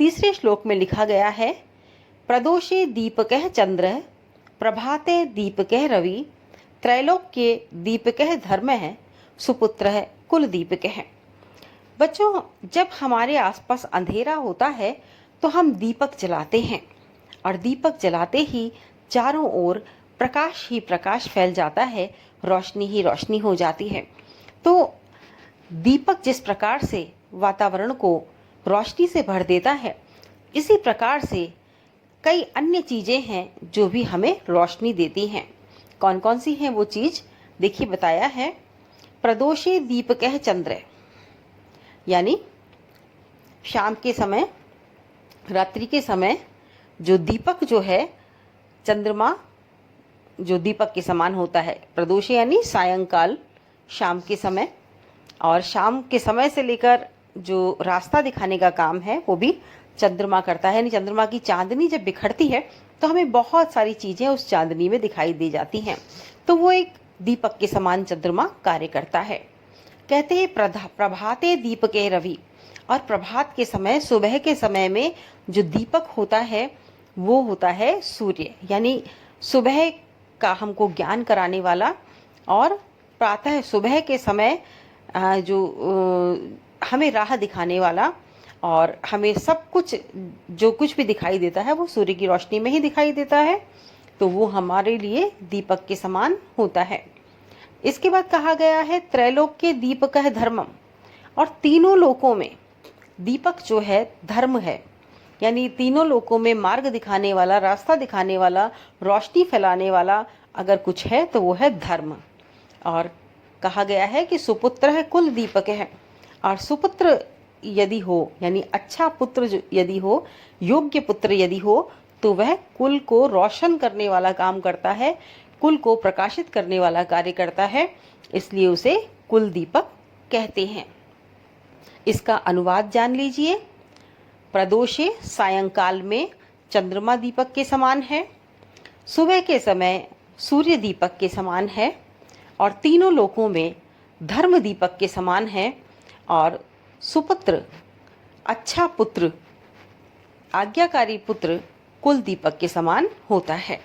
तीसरे श्लोक में लिखा गया है, प्रदोषे दीपकः चंद्र, प्रभाते दीपकः रवि, त्रैलोक्ये दीपकः धर्मः, सुपुत्रः कुल दीपकः। बच्चों, जब हमारे आसपास अंधेरा होता है तो हम दीपक जलाते हैं और दीपक जलाते ही चारों ओर प्रकाश ही प्रकाश फैल जाता है, रोशनी ही रोशनी हो जाती है। तो दीपक जिस प्रकार से वातावरण को रोशनी से भर देता है, इसी प्रकार से कई अन्य चीज़ें हैं जो भी हमें रोशनी देती हैं। कौन कौन सी हैं वो चीज़? देखिए, बताया है, प्रदोषे दीपकः चंद्र, यानी शाम के समय, रात्रि के समय जो दीपक जो है, चंद्रमा जो दीपक के समान होता है। प्रदोषे यानी सायंकाल, शाम के समय, और शाम के समय से लेकर जो रास्ता दिखाने का काम है वो भी चंद्रमा करता है। यानी चंद्रमा की चांदनी जब बिखरती है तो हमें बहुत सारी चीज़ें उस चांदनी में दिखाई दे जाती हैं, तो वो एक दीपक के समान चंद्रमा कार्य करता है। कहते हैं प्रभाते दीपके रवि, और प्रभात के समय, सुबह के समय में जो दीपक होता है वो होता है सूर्य, यानी सुबह का हमको ज्ञान कराने वाला, और प्रातः सुबह के समय जो हमें राह दिखाने वाला, और हमें सब कुछ जो कुछ भी दिखाई देता है वो सूर्य की रोशनी में ही दिखाई देता है, तो वो हमारे लिए दीपक के समान होता है। इसके बाद कहा गया है, त्रैलोक्य दीपकः धर्मम, और तीनों लोकों में दीपक जो है धर्म है, यानी तीनों लोकों में मार्ग दिखाने वाला, रास्ता दिखाने वाला, रोशनी फैलाने वाला अगर कुछ है तो वो है धर्म। और कहा गया है कि सुपुत्र है कुल दीपक है, और सुपुत्र यदि हो, यानी अच्छा पुत्र यदि हो, योग्य पुत्र यदि हो, तो वह कुल को रोशन करने वाला काम करता है, कुल को प्रकाशित करने वाला कार्य करता है, इसलिए उसे कुल दीपक कहते हैं। इसका अनुवाद जान लीजिए। प्रदोषे सायंकाल में चंद्रमा दीपक के समान है, सुबह के समय सूर्य दीपक के समान है, और तीनों लोकों में धर्म दीपक के समान है, और सुपुत्र, अच्छा पुत्र, आज्ञाकारी पुत्र कुल दीपक के समान होता है।